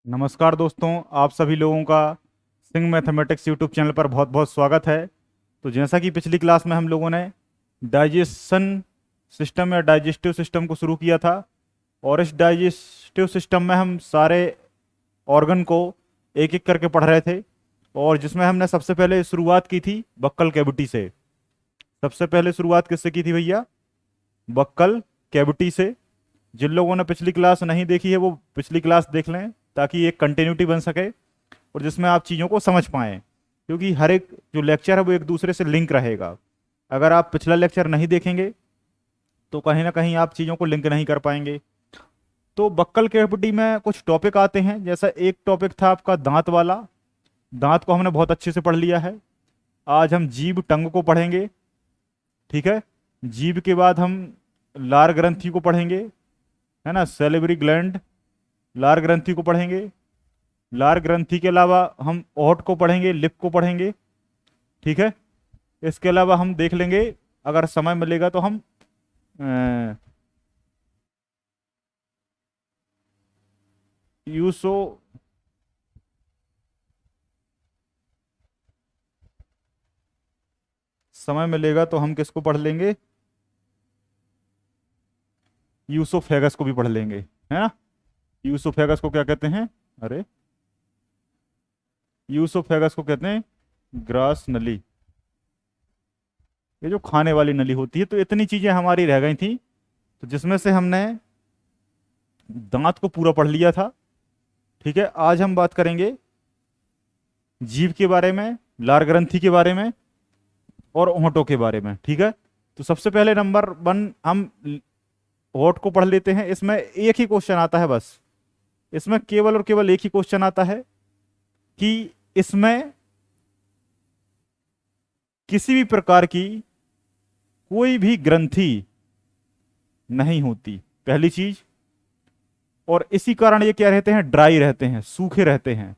नमस्कार दोस्तों, आप सभी लोगों का सिंह मैथमेटिक्स यूट्यूब चैनल पर बहुत बहुत स्वागत है। तो जैसा कि पिछली क्लास में हम लोगों ने डाइजेशन सिस्टम या डाइजेस्टिव सिस्टम को शुरू किया था, और इस डाइजेस्टिव सिस्टम में हम सारे ऑर्गन को एक एक करके पढ़ रहे थे, और जिसमें हमने सबसे पहले शुरुआत की थी बक्कल कैविटी से। सबसे पहले शुरुआत किससे की थी भैया? बक्कल कैविटी से। जिन लोगों ने पिछली क्लास नहीं देखी है वो पिछली क्लास देख लें, ताकि एक कंटिन्यूटी बन सके और जिसमें आप चीज़ों को समझ पाएं, क्योंकि हर एक जो लेक्चर है वो एक दूसरे से लिंक रहेगा। अगर आप पिछला लेक्चर नहीं देखेंगे तो कहीं ना कहीं आप चीज़ों को लिंक नहीं कर पाएंगे। तो बक्कल कैविटी में कुछ टॉपिक आते हैं, जैसा एक टॉपिक था आपका दांत वाला। दांत को हमने बहुत अच्छे से पढ़ लिया है। आज हम जीभ टंग को पढ़ेंगे, ठीक है। जीभ के बाद हम लार ग्रंथि को पढ़ेंगे, है ना, सेलिवरी ग्लैंड, लार ग्रंथि को पढ़ेंगे। लार ग्रंथि के अलावा हम ओट को पढ़ेंगे, लिप को पढ़ेंगे, ठीक है। इसके अलावा हम देख लेंगे, अगर समय मिलेगा तो हम यूसो समय मिलेगा तो हम किसको पढ़ लेंगे? यूसोफेगस को भी पढ़ लेंगे, है ना। यूसोफेगस को क्या कहते हैं? अरे, यूसोफेगस को कहते हैं ग्रास नली, ये जो खाने वाली नली होती है। तो इतनी चीजें हमारी रह गई थी, तो जिसमें से हमने दांत को पूरा पढ़ लिया था, ठीक है। आज हम बात करेंगे जीभ के बारे में, लार ग्रंथि के बारे में और होंठों के बारे में, ठीक है। तो सबसे पहले नंबर 1 हम होंठ को पढ़ लेते हैं। इसमें एक ही क्वेश्चन आता है बस, इसमें केवल और केवल एक ही क्वेश्चन आता है कि इसमें किसी भी प्रकार की कोई भी ग्रंथि नहीं होती, पहली चीज। और इसी कारण ये क्या रहते हैं? ड्राई रहते हैं, सूखे रहते हैं।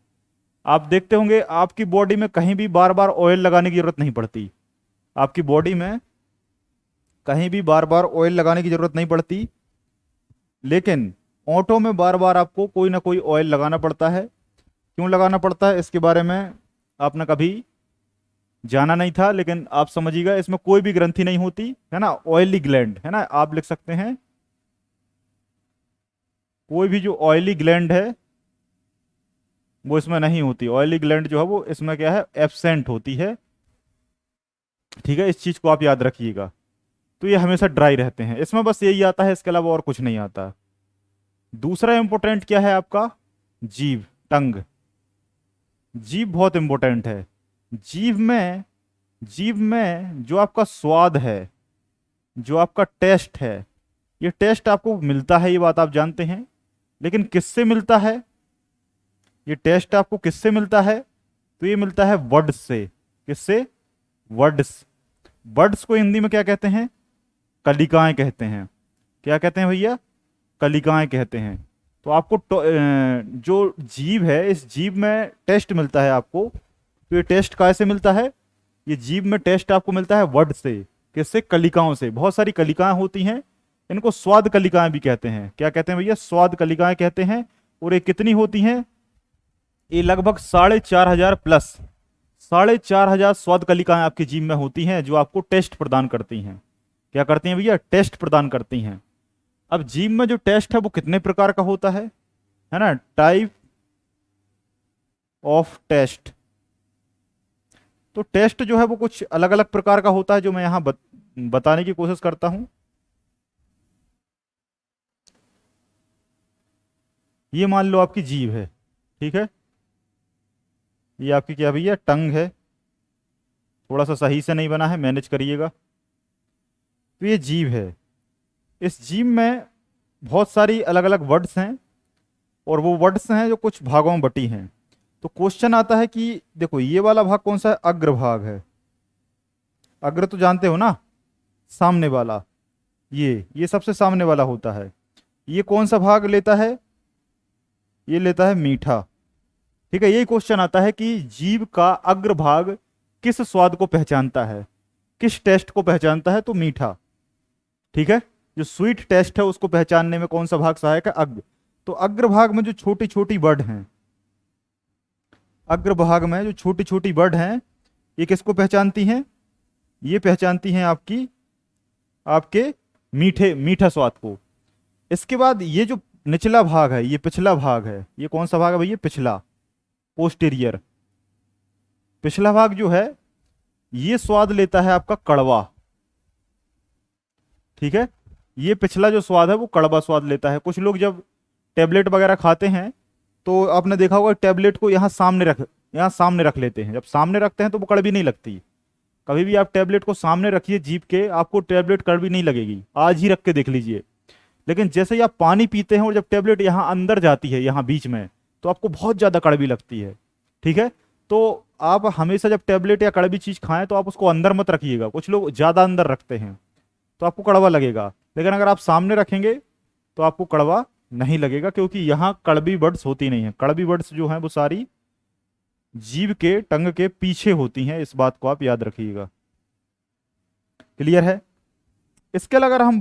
आप देखते होंगे आपकी बॉडी में कहीं भी बार बार ऑयल लगाने की जरूरत नहीं पड़ती। आपकी बॉडी में कहीं भी बार बार ऑयल लगाने की जरूरत नहीं पड़ती, लेकिन ओंठों में बार बार आपको कोई ना कोई ऑयल लगाना पड़ता है। क्यों लगाना पड़ता है इसके बारे में आपने कभी जाना नहीं था, लेकिन आप समझिएगा, इसमें कोई भी ग्रंथि नहीं होती, है ना। ऑयली ग्लैंड, है ना, आप लिख सकते हैं कोई भी जो ऑयली ग्लैंड है वो इसमें नहीं होती। ऑयली ग्लैंड जो है वो इसमें क्या है? एब्सेंट होती है, ठीक है। इस चीज को आप याद रखिएगा। तो ये हमेशा ड्राई रहते हैं, इसमें बस यही आता है, इसके अलावा और कुछ नहीं आता। दूसरा इंपॉर्टेंट क्या है आपका? जीभ, टंग। जीभ बहुत इंपॉर्टेंट है। जीभ में जो आपका स्वाद है, जो आपका टेस्ट है, ये टेस्ट आपको मिलता है, ये बात आप जानते हैं। लेकिन किससे मिलता है ये टेस्ट? आपको किससे मिलता है? तो ये मिलता है वर्ड्स से। किससे? वर्ड्स। वर्ड्स को हिंदी में क्या कहते हैं? कलिकाएं कहते हैं। क्या कहते हैं भैया? कलिकाएं कहते हैं। तो आपको जो जीभ है, इस जीभ में टेस्ट मिलता है आपको। तो ये टेस्ट कैसे मिलता है? ये जीभ में टेस्ट आपको मिलता है वर्ड से। किससे? कलिकाओं से। बहुत सारी कलिकाएं होती हैं, इनको स्वाद कलिकाएं भी कहते हैं। क्या कहते हैं भैया? स्वाद कलिकाएं कहते हैं। और ये कितनी होती हैं? ये लगभग 4,500 प्लस, 4,500 स्वाद कलिकाएं आपकी जीभ में होती हैं, जो आपको टेस्ट प्रदान करती हैं। क्या करती हैं भैया? टेस्ट प्रदान करती हैं। अब जीभ में जो टेस्ट है वो कितने प्रकार का होता है ना। Type of test. तो टेस्ट जो है वो कुछ अलग अलग प्रकार का होता है, जो मैं यहां बताने की कोशिश करता हूं। ये मान लो आपकी जीभ है, ठीक है। ये आपकी क्या भैया? टंग है। थोड़ा सा सही से नहीं बना है, मैनेज करिएगा। तो ये जीभ है। इस जीभ में बहुत सारी अलग अलग वर्ड्स हैं, और वो वर्ड्स हैं जो कुछ भागों में बटी हैं। तो क्वेश्चन आता है कि देखो, ये वाला भाग कौन सा है? अग्रभाग है। अग्र तो जानते हो ना, सामने वाला। ये सबसे सामने वाला होता है। ये कौन सा भाग लेता है? ये लेता है मीठा, ठीक है। यही क्वेश्चन आता है कि जीभ का अग्रभाग किस स्वाद को पहचानता है, किस टेस्ट को पहचानता है? तो मीठा, ठीक है। जो स्वीट टेस्ट है उसको पहचानने में कौन सा भाग सहायक है? अग्र। तो अग्रभाग में जो छोटी छोटी वर्ड हैं, अग्रभाग में जो छोटी छोटी बर्ड हैं, ये किसको पहचानती हैं? ये पहचानती हैं आपके मीठा स्वाद को। इसके बाद ये जो निचला भाग है, ये पिछला भाग है, ये कौन सा भाग है भाई? ये पिछला, पोस्टीरियर। पिछला भाग जो है ये स्वाद लेता है आपका कड़वा। ठीक है, ये पिछला जो स्वाद है वो कड़वा स्वाद लेता है। कुछ लोग जब टेबलेट वगैरह खाते हैं तो आपने देखा होगा टैबलेट को यहाँ सामने रख लेते हैं। जब सामने रखते हैं तो वो कड़वी नहीं लगती। कभी भी आप टैबलेट को सामने रखिए जीभ के, आपको टैबलेट कड़वी नहीं लगेगी, आज ही रख के देख लीजिए। लेकिन जैसे ही आप पानी पीते हैं और जब टैबलेट यहाँ अंदर जाती है, यहाँ बीच में, तो आपको बहुत ज़्यादा कड़वी लगती है। ठीक है, तो आप हमेशा जब टैबलेट या कड़वी चीज़ खाएं तो आप उसको अंदर मत रखिएगा। कुछ लोग ज़्यादा अंदर रखते हैं तो आपको कड़वा लगेगा, लेकिन अगर आप सामने रखेंगे तो आपको कड़वा नहीं लगेगा, क्योंकि यहाँ कड़वी बर्ड्स होती नहीं है। कड़वी बर्ड्स जो हैं वो सारी जीभ के टंग के पीछे होती हैं, इस बात को आप याद रखिएगा। क्लियर है? इसके अलावा अगर हम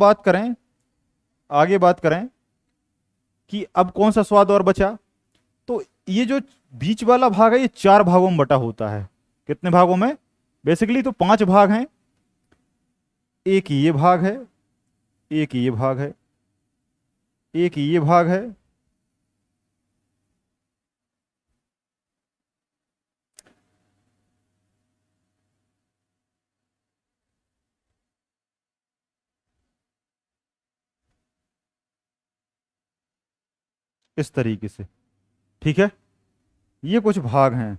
आगे बात करें कि अब कौन सा स्वाद और बचा, तो ये जो बीच वाला भाग है ये 4 भागों में बटा होता है। कितने भागों में? बेसिकली तो 5 भाग हैं। एक ये भाग है, एक ये भाग है, एक ये भाग है, इस तरीके से। ठीक है, ये कुछ भाग हैं।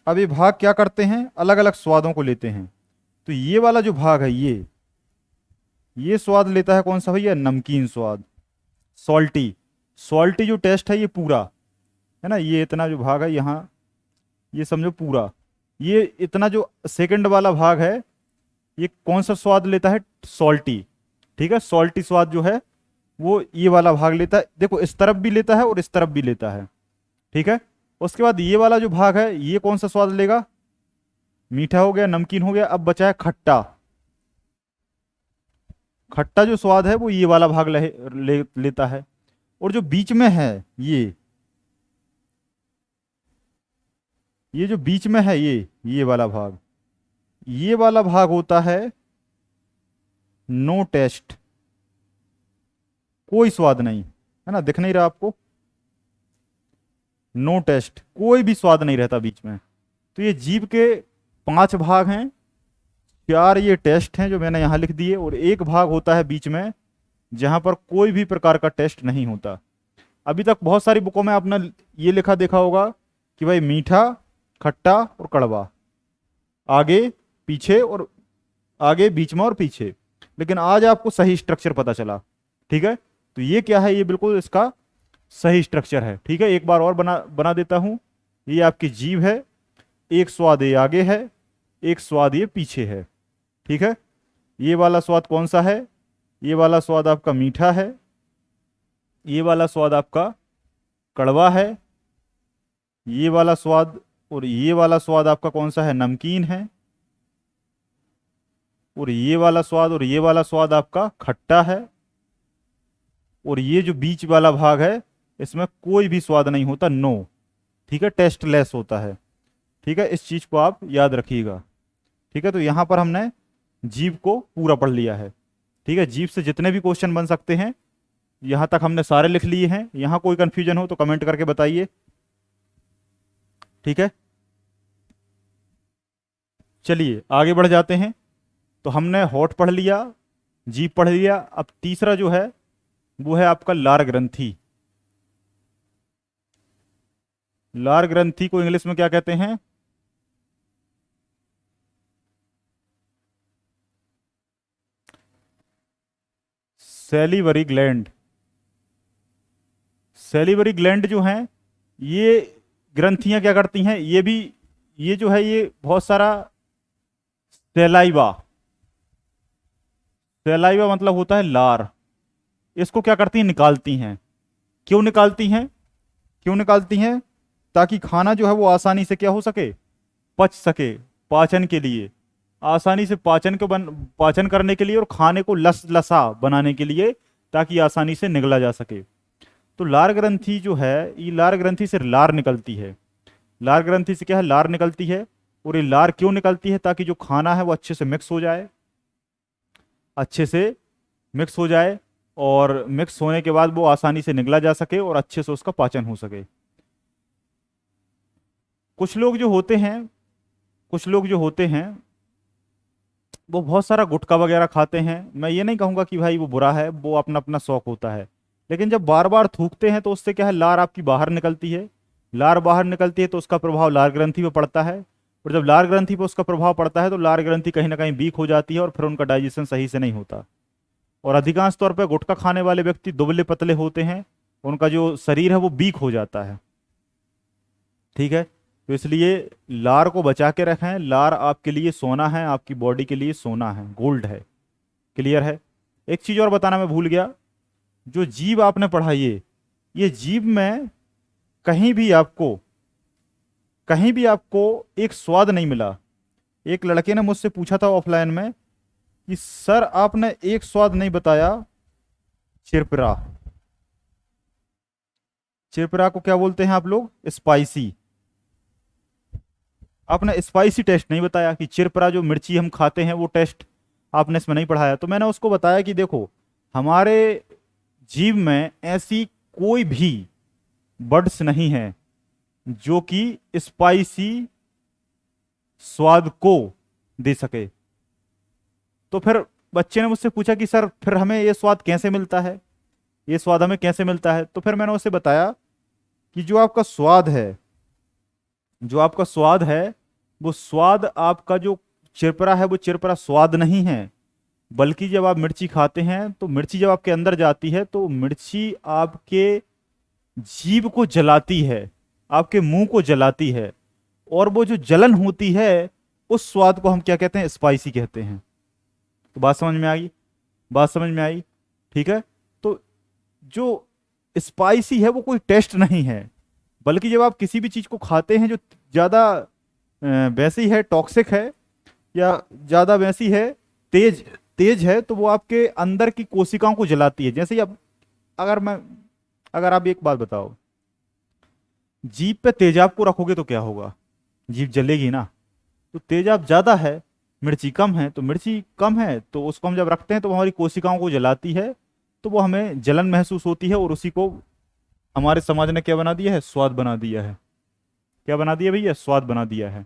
अब ये भाग क्या करते हैं? अलग अलग स्वादों को लेते हैं। तो ये वाला जो भाग है ये स्वाद लेता है कौन सा भैया? नमकीन स्वाद, सॉल्टी। सॉल्टी जो टेस्ट है ये पूरा है ना, ये इतना जो भाग है यहाँ, ये समझो पूरा। ये इतना जो सेकंड वाला भाग है ये कौन सा स्वाद लेता है? सॉल्टी। ठीक है, सॉल्टी स्वाद जो है वो ये वाला भाग लेता है। देखो, इस तरफ भी लेता है और इस तरफ भी लेता है। ठीक है, उसके बाद ये वाला जो भाग है ये कौन सा स्वाद लेगा? मीठा हो गया, नमकीन हो गया। अब बचा है खट्टा। खट्टा जो स्वाद है वो ये वाला भाग लेता है। और जो बीच में है ये जो बीच में है ये वाला भाग होता है नो टेस्ट, कोई स्वाद नहीं, है ना, दिख नहीं रहा आपको? नो टेस्ट, कोई भी स्वाद नहीं रहता बीच में। तो ये जीभ के 5 भाग हैं, 4 ये टेस्ट हैं जो मैंने यहां लिख दिए, और एक भाग होता है बीच में जहां पर कोई भी प्रकार का टेस्ट नहीं होता। अभी तक बहुत सारी बुकों में आपने ये लिखा देखा होगा कि भाई मीठा, खट्टा और कड़वा, आगे पीछे, और आगे बीच में और पीछे। लेकिन आज आपको सही स्ट्रक्चर पता चला। ठीक है, तो ये क्या है? ये बिल्कुल इसका सही स्ट्रक्चर है। ठीक है, एक बार और बना देता हूं। ये आपकी जीभ है, एक स्वाद ये आगे है, एक स्वाद ये पीछे है। ठीक है, ये वाला स्वाद कौन सा है? ये वाला स्वाद आपका मीठा है, ये वाला स्वाद आपका कड़वा है, ये वाला स्वाद और ये वाला स्वाद आपका कौन सा है? नमकीन है, और ये वाला स्वाद और ये वाला स्वाद आपका खट्टा है, और ये जो बीच वाला भाग है इसमें कोई भी स्वाद नहीं होता, नो। ठीक है, टेस्टलेस होता है। ठीक है, इस चीज को आप याद रखिएगा। ठीक है, तो यहां पर हमने जीभ को पूरा पढ़ लिया है। ठीक है, जीभ से जितने भी क्वेश्चन बन सकते हैं यहां तक हमने सारे लिख लिए हैं। यहां कोई कंफ्यूजन हो तो कमेंट करके बताइए। ठीक है, चलिए आगे बढ़ जाते हैं। तो हमने होठ पढ़ लिया, जीभ पढ़ लिया। अब तीसरा जो है वो है आपका लार ग्रंथि। लार ग्रंथि को इंग्लिश में क्या कहते हैं? Salivary gland. सैलिवरी ग्लैंड जो हैं ये ग्रंथियां क्या करती हैं? ये जो है ये बहुत सारा सैलाइवा, सैलाइवा मतलब होता है लार, इसको क्या करती हैं? निकालती हैं। क्यों निकालती हैं? क्यों निकालती हैं? ताकि खाना जो है वो आसानी से क्या हो सके? पच सके, पाचन के लिए, आसानी से पाचन करने के लिए, और खाने को लसा बनाने के लिए, ताकि आसानी से निगला जा सके। तो लार ग्रंथि जो है, ये लार ग्रंथि से लार निकलती है। लार ग्रंथि से क्या है, लार निकलती है। और ये लार क्यों निकलती है, ताकि जो खाना है वो अच्छे से मिक्स हो जाए, अच्छे से मिक्स हो जाए, और मिक्स होने के बाद वो आसानी से निगला जा सके और अच्छे से उसका पाचन हो सके। कुछ लोग जो होते हैं, कुछ लोग जो होते हैं वो बहुत सारा गुटखा वगैरह खाते हैं। मैं ये नहीं कहूँगा कि भाई वो बुरा है, वो अपना अपना शौक होता है। लेकिन जब बार बार थूकते हैं तो उससे क्या है, लार आपकी बाहर निकलती है। लार बाहर निकलती है तो उसका प्रभाव लार ग्रंथि पे पड़ता है। और जब लार ग्रंथि पे उसका प्रभाव पड़ता है तो लार ग्रंथि कहीं ना कहीं वीक हो जाती है और फिर उनका डाइजेशन सही से नहीं होता। और अधिकांश तौर पर गुटखा खाने वाले व्यक्ति दुबले पतले होते हैं, उनका जो शरीर है वो वीक हो जाता है। ठीक है, तो इसलिए लार को बचा के रखें। लार आपके लिए सोना है, आपकी बॉडी के लिए सोना है, गोल्ड है। क्लियर है। एक चीज और बताना मैं भूल गया, जो जीभ आपने पढ़ाई है, ये जीभ में कहीं भी आपको, कहीं भी आपको एक स्वाद नहीं मिला। एक लड़के ने मुझसे पूछा था ऑफलाइन में कि सर आपने एक स्वाद नहीं बताया, चिरपिरा। चिरपिरा को क्या बोलते हैं आप लोग, स्पाइसी। आपने स्पाइसी टेस्ट नहीं बताया कि चिरपिरा जो मिर्ची हम खाते हैं वो टेस्ट आपने इसमें नहीं पढ़ाया। तो मैंने उसको बताया कि देखो, हमारे जीभ में ऐसी कोई भी बड्स नहीं है जो कि स्पाइसी स्वाद को दे सके। तो फिर बच्चे ने मुझसे पूछा कि सर फिर हमें ये स्वाद कैसे मिलता है, ये स्वाद हमें कैसे मिलता है। तो फिर मैंने उसे बताया कि जो आपका स्वाद है, जो आपका स्वाद है, वो स्वाद आपका जो चिरपरा है वो चिरपरा स्वाद नहीं है, बल्कि जब आप मिर्ची खाते हैं तो मिर्ची जब आपके अंदर जाती है तो मिर्ची आपके जीभ को जलाती है, आपके मुंह को जलाती है। और वो जो जलन होती है उस स्वाद को हम क्या कहते हैं, स्पाइसी कहते हैं। तो बात समझ में आ गई, बात समझ में आई। ठीक है, तो जो स्पाइसी है वो कोई टेस्ट नहीं है, बल्कि जब आप किसी भी चीज को खाते हैं जो ज्यादा वैसी है, टॉक्सिक है, या ज्यादा वैसी है, तेज तेज है, तो वो आपके अंदर की कोशिकाओं को जलाती है। जैसे ही अब अगर मैं, अगर आप एक बात बताओ, जीभ पे तेजाब को रखोगे तो क्या होगा, जीभ जलेगी ना। तो तेजाब ज्यादा है, मिर्ची कम है, तो मिर्ची कम है तो उसको हम जब रखते हैं तो वो हमारी कोशिकाओं को जलाती है, तो वो हमें जलन महसूस होती है, और उसी को हमारे समाज ने क्या बना दिया है, स्वाद बना दिया है। क्या बना दिया भैया, स्वाद बना दिया है।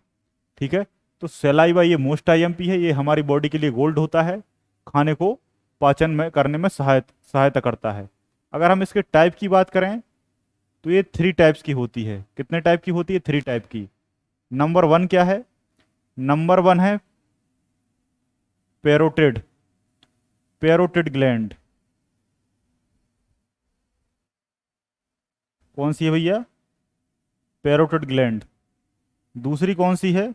ठीक है, तो सलाइवा ये मोस्ट आईएमपी है, ये हमारी बॉडी के लिए गोल्ड होता है, खाने को पाचन में करने में सहायता करता है। अगर हम इसके टाइप की बात करें तो ये 3 टाइप्स की होती है। कितने टाइप की होती है, 3 टाइप की। नंबर 1 क्या है, नंबर 1 है पैरोटिड, पैरोटिड ग्लैंड। कौन सी है भैया, पैरोटिड ग्लैंड। दूसरी कौन सी है,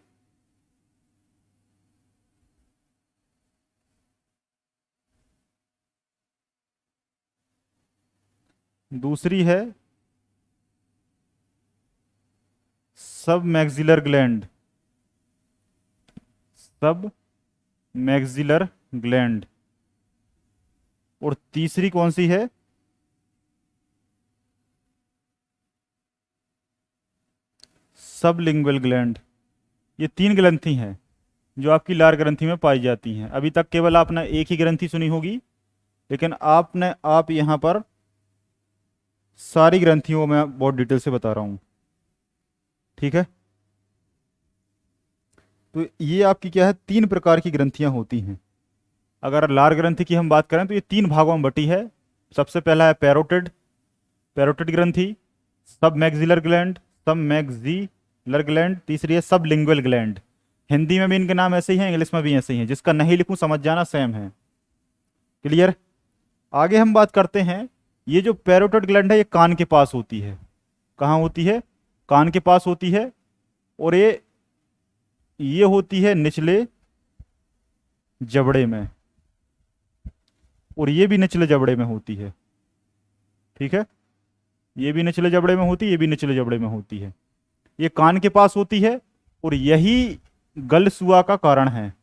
दूसरी है सब मैक्सिलर ग्लैंड, सब मैक्सिलर ग्लैंड। और तीसरी कौन सी है, सब लिंगुअल ग्लैंड। ये 3 ग्रंथि हैं जो आपकी लार ग्रंथि में पाई जाती हैं। अभी तक केवल आपने एक ही ग्रंथि सुनी होगी, लेकिन आप यहां पर सारी ग्रंथियों में बहुत डिटेल से बता रहा हूं। ठीक है, तो ये आपकी क्या है, 3 प्रकार की ग्रंथियां होती हैं। अगर लार ग्रंथि की हम बात करें तो ये 3 भागों में बटी है। सबसे पहला है पैरोटिड, पैरोटिड ग्रंथि। सब मैक्सिलर ग्लैंड, सब मैक्सिलर ग्लैंड। तीसरी है सब लिंगुअल ग्लैंड। हिंदी में भी इनके नाम ऐसे ही हैं, इंग्लिश में भी ऐसे ही हैं, जिसका नहीं लिखूं समझ जाना, सेम है। क्लियर। आगे हम बात करते हैं, ये जो पैरोटिड ग्लैंड है ये कान के पास होती है। कहाँ होती है, कान के पास होती है। और ये होती है निचले जबड़े में, और ये भी निचले जबड़े में होती है। ठीक है, ये भी निचले जबड़े में होती है, ये भी निचले जबड़े में होती है। ये कान के पास होती है, और यही गलसुआ का कारण है।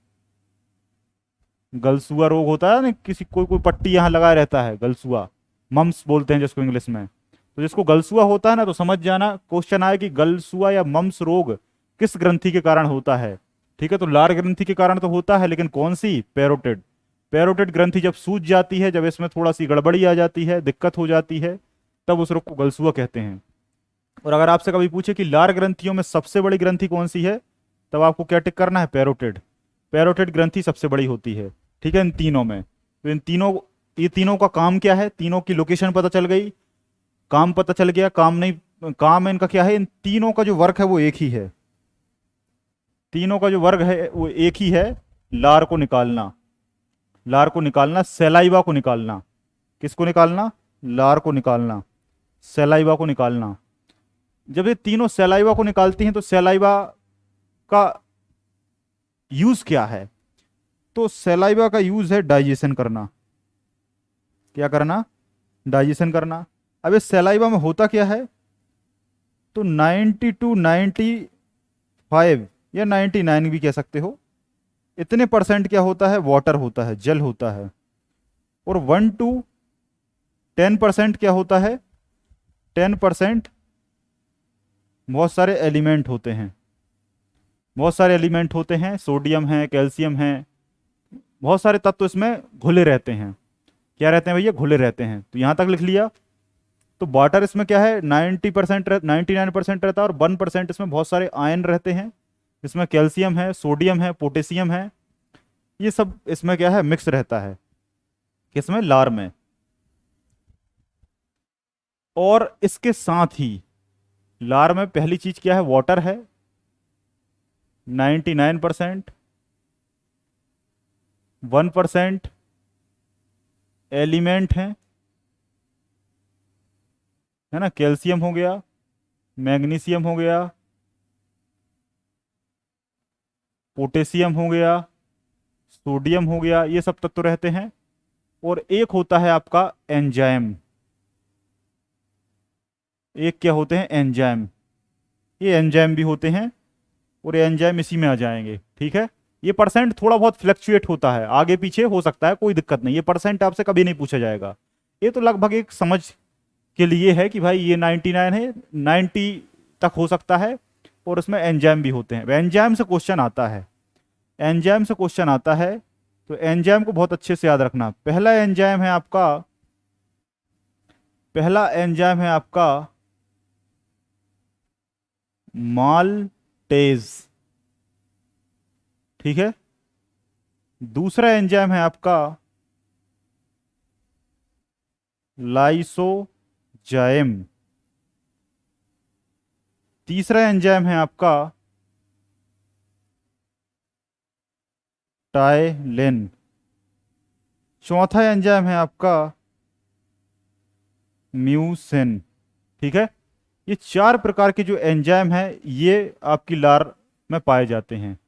गलसुआ रोग होता है ना, किसी कोई कोई पट्टी यहां लगाए रहता है, गलसुआ, मम्स बोलते हैं जिसको इंग्लिश में। तो जिसको गलसुआ होता है ना, तो समझ जाना क्वेश्चन आए कि गलसुआ या मम्स रोग किस ग्रंथि के कारण होता है। ठीक है, तो लार ग्रंथि के कारण तो होता है, लेकिन कौन सी? पैरोटिड। पैरोटिड ग्रंथि जब सूज जाती है, जब इसमें थोड़ा सी गड़बड़ी आ जाती है, दिक्कत हो जाती है, तब उस रोग को गलसुआ कहते हैं। और अगर आपसे कभी पूछे कि लार ग्रंथियों में सबसे बड़ी ग्रंथि कौन सी है, तब आपको क्या टिक करना है? पैरोटिड। पैरोटिड ग्रंथि सबसे बड़ी होती है। ठीक है, इन तीनों में। तो ये तीनों का काम क्या है? तीनों की लोकेशन पता चल गई, काम पता चल गया। काम नहीं, काम इनका क्या है? इन तीनों का जो वर्क है वो एक ही है। तीनों का जो वर्ग है वो एक ही है, लार को निकालना। लार को निकालना, सैलाइवा को निकालना। किसको निकालना? लार को निकालना, सैलाइवा को निकालना। जब ये तीनों सैलाइवा को निकालती हैं, तो सैलाइवा का यूज क्या है? तो सैलाइवा का यूज है डाइजेशन करना। क्या करना? डाइजेशन करना। अब इस सैलाइवा में होता क्या है? तो 90 टू 95 या 99 भी कह सकते हो, इतने परसेंट क्या होता है? वाटर होता है, जल होता है। और 1 टू 10% क्या होता है? 10% बहुत सारे एलिमेंट होते हैं। बहुत सारे एलिमेंट होते हैं, सोडियम है, कैल्शियम है, बहुत सारे तत्व इसमें घुले रहते हैं। क्या रहते हैं भैया? घुले रहते हैं। तो यहां तक लिख लिया। तो वाटर इसमें क्या है? 90%, 99% रहता है, और 1% इसमें बहुत सारे आयन रहते हैं। इसमें कैल्शियम है, सोडियम है, पोटेशियम है, ये सब इसमें क्या है? मिक्स रहता है। किसमें? लार में। और इसके साथ ही लार में पहली चीज क्या है? वाटर है 99%, 1% एलिमेंट है ना, कैल्शियम हो गया, मैग्नीशियम हो गया, पोटेशियम हो गया, सोडियम हो गया, ये सब तत्व रहते हैं। और एक होता है आपका एंजाइम। एक क्या होते हैं? एंजाइम। ये एंजाइम भी होते हैं, और ये एंजाइम इसी में आ जाएंगे। ठीक है, ये परसेंट थोड़ा बहुत फ्लक्चुएट होता है, आगे पीछे हो सकता है, कोई दिक्कत नहीं। ये परसेंट आपसे कभी नहीं पूछा जाएगा। ये तो लगभग एक समझ के लिए है कि भाई ये 99 है, 90 तक हो सकता है। और उसमें एंजाइम भी होते हैं। एंजाइम से क्वेश्चन आता है, एंजाइम से क्वेश्चन आता है। तो एंजाइम को बहुत अच्छे से याद रखना। पहला एंजाइम है आपका माल्टेज। ठीक है, दूसरा एंजाइम है आपका लाइसोजाइम। तीसरा एंजाइम है आपका टाइलिन। चौथा एंजाइम है आपका म्यूसिन। ठीक है, ये चार प्रकार के जो एंजाइम है, ये आपकी लार में पाए जाते हैं।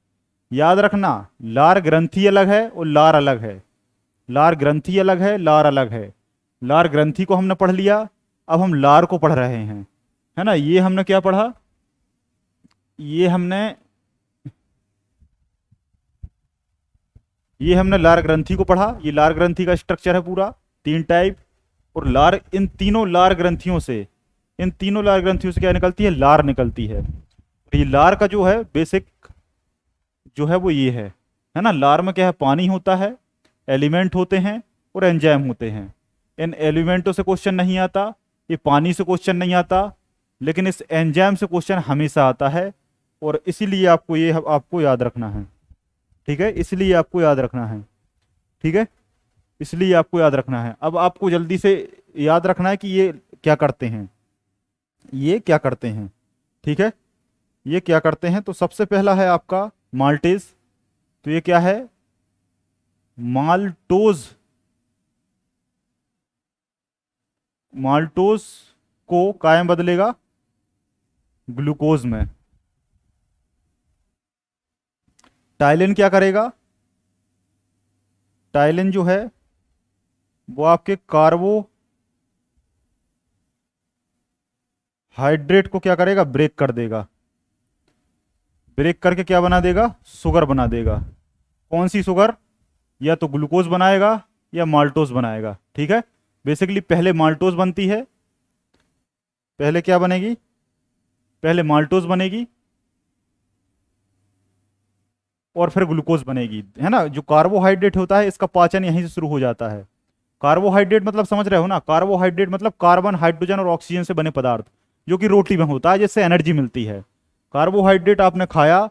याद रखना, लार ग्रंथि अलग है और लार अलग है। लार ग्रंथि अलग है, लार अलग है। लार ग्रंथि को हमने पढ़ लिया, अब हम लार को पढ़ रहे हैं, है ना। ये हमने क्या पढ़ा? ये हमने लार ग्रंथि को पढ़ा। ये लार ग्रंथि का स्ट्रक्चर है पूरा, 3 टाइप। और लार, इन तीनों लार ग्रंथियों से क्या निकलती है? लार निकलती है। तो ये लार का जो है बेसिक जो है वो ये है ना। लार में क्या है? पानी होता है, एलिमेंट होते हैं, और एंजाइम होते हैं। इन एलिमेंटों से क्वेश्चन नहीं आता, ये पानी से क्वेश्चन नहीं आता, लेकिन इस एंजाइम से क्वेश्चन हमेशा आता है। और इसीलिए आपको याद रखना है। ठीक है, इसलिए आपको याद रखना है। ठीक है, इसलिए आपको याद रखना है। अब आपको जल्दी से याद रखना है कि ये क्या करते हैं, ये क्या करते हैं। ठीक है, ये क्या करते हैं? तो सबसे पहला है आपका माल्टेज। तो ये क्या है? माल्टोज। माल्टोज को कायम बदलेगा ग्लूकोज में। टाइलिन क्या करेगा? टाइलिन जो है वो आपके कार्बोहाइड्रेट को क्या करेगा? ब्रेक कर देगा। ब्रेक करके क्या बना देगा? शुगर बना देगा। कौन सी शुगर? या तो ग्लूकोज बनाएगा या माल्टोज बनाएगा। ठीक है, बेसिकली पहले माल्टोज बनती है, पहले क्या बनेगी, पहले माल्टोज बनेगी और फिर ग्लूकोज बनेगी, है ना। जो कार्बोहाइड्रेट होता है इसका पाचन यहीं से शुरू हो जाता है। कार्बोहाइड्रेट मतलब समझ रहे हो ना, कार्बोहाइड्रेट मतलब कार्बन, हाइड्रोजन और ऑक्सीजन से बने पदार्थ, जो कि रोटी में होता है, जिससे एनर्जी मिलती है। कार्बोहाइड्रेट आपने खाया,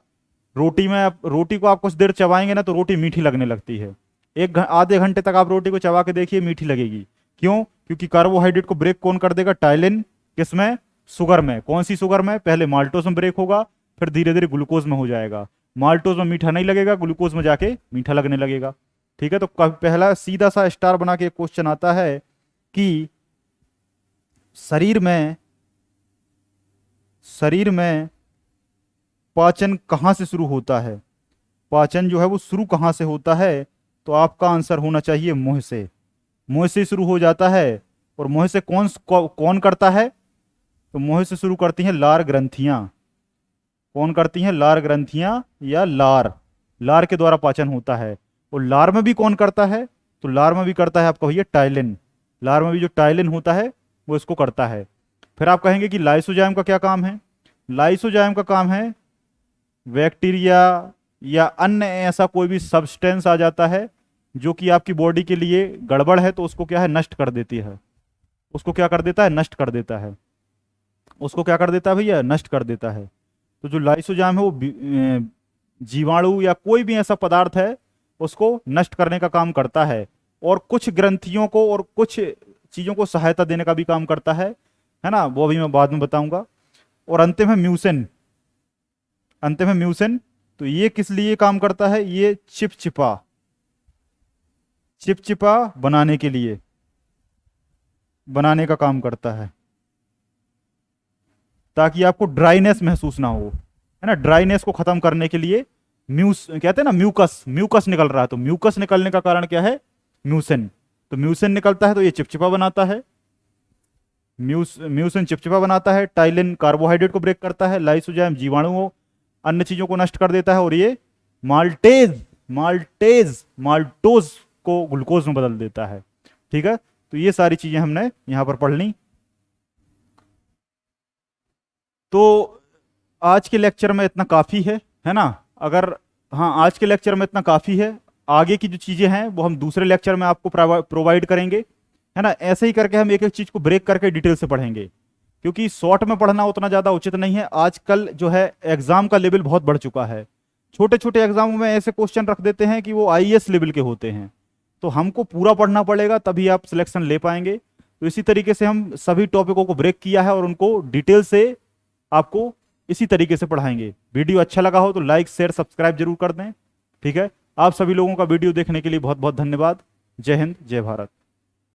रोटी में रोटी को आप कुछ देर चबाएंगे ना तो रोटी मीठी लगने लगती है। आधे घंटे तक आप रोटी को चबा के देखिए, मीठी लगेगी। क्यों? क्योंकि कार्बोहाइड्रेट को ब्रेक कौन कर देगा? टाइलिन। किसमें? शुगर में। कौन सी शुगर में? पहले माल्टोज में ब्रेक होगा, फिर धीरे धीरे ग्लूकोज में हो जाएगा। माल्टोज में मीठा नहीं लगेगा, ग्लूकोज में जाके मीठा लगने लगेगा। ठीक है, तो पहला सीधा सा स्टार बना के क्वेश्चन आता है कि शरीर में पाचन कहाँ से शुरू होता है, पाचन जो है वो शुरू कहाँ से होता है? तो आपका आंसर होना चाहिए मुंह से। मुंह से शुरू हो जाता है। और मुंह से कौन करता है? तो मुंह से शुरू करती हैं लार ग्रंथियां। कौन करती हैं? लार ग्रंथियां या लार। लार के द्वारा पाचन होता है। और लार में भी कौन करता है? तो लार में भी करता है आपका भैया टाइलिन। लार में भी जो टाइलिन होता है वो इसको करता है। फिर आप कहेंगे कि लाइसोजाइम का क्या काम है? लाइसोजाइम का काम है बैक्टीरिया या अन्य ऐसा कोई भी सब्सटेंस आ जाता है जो कि आपकी बॉडी के लिए गड़बड़ है, तो उसको क्या है? नष्ट कर देती है। उसको क्या कर देता है? नष्ट कर देता है। उसको क्या कर देता है भैया? नष्ट कर देता है। तो जो लाइसोजाइम है वो जीवाणु या कोई भी ऐसा पदार्थ है उसको नष्ट करने का काम करता है, और कुछ ग्रंथियों को और कुछ चीजों को सहायता देने का भी काम करता है ना, वो अभी मैं बाद में बताऊंगा। और अंतिम है म्यूसिन। अंतिम है म्यूसिन। तो ये किस लिए काम करता है? ये चिपचिपा बनाने के लिए, बनाने का काम करता है, ताकि आपको ड्राइनेस महसूस ना हो, है ना। ड्राइनेस को खत्म करने के लिए कहते हैं ना, म्यूकस निकल रहा है, तो म्यूकस निकलने का कारण क्या है? म्यूसिन। तो म्यूसिन निकलता है तो ये चिपचिपा बनाता है। म्यूसिन चिपचिपा बनाता है। टाइलिन कार्बोहाइड्रेट को ब्रेक करता है। लाइसोजाइम जीवाणुओं अन्य चीजों को नष्ट कर देता है। और ये माल्टोज को ग्लूकोज में बदल देता है। ठीक है, तो ये सारी चीजें हमने यहां पर पढ़ ली। तो आज के लेक्चर में इतना काफी है ना। अगर हाँ, आज के लेक्चर में इतना काफी है। आगे की जो चीजें हैं वो हम दूसरे लेक्चर में आपको प्रोवाइड करेंगे, है ना। ऐसे ही करके हम एक एक चीज को ब्रेक करके डिटेल से पढ़ेंगे, क्योंकि शॉर्ट में पढ़ना उतना ज्यादा उचित नहीं है। आजकल जो है एग्जाम का लेवल बहुत बढ़ चुका है। छोटे छोटे एग्जामों में ऐसे क्वेश्चन रख देते हैं कि वो आईएएस लेवल के होते हैं, तो हमको पूरा पढ़ना पड़ेगा, तभी आप सिलेक्शन ले पाएंगे। तो इसी तरीके से हम सभी टॉपिकों को ब्रेक किया है और उनको डिटेल से आपको इसी तरीके से पढ़ाएंगे। वीडियो अच्छा लगा हो तो लाइक शेयर सब्सक्राइब जरूर कर दें। ठीक है, आप सभी लोगों का वीडियो देखने के लिए बहुत बहुत धन्यवाद। जय हिंद, जय भारत।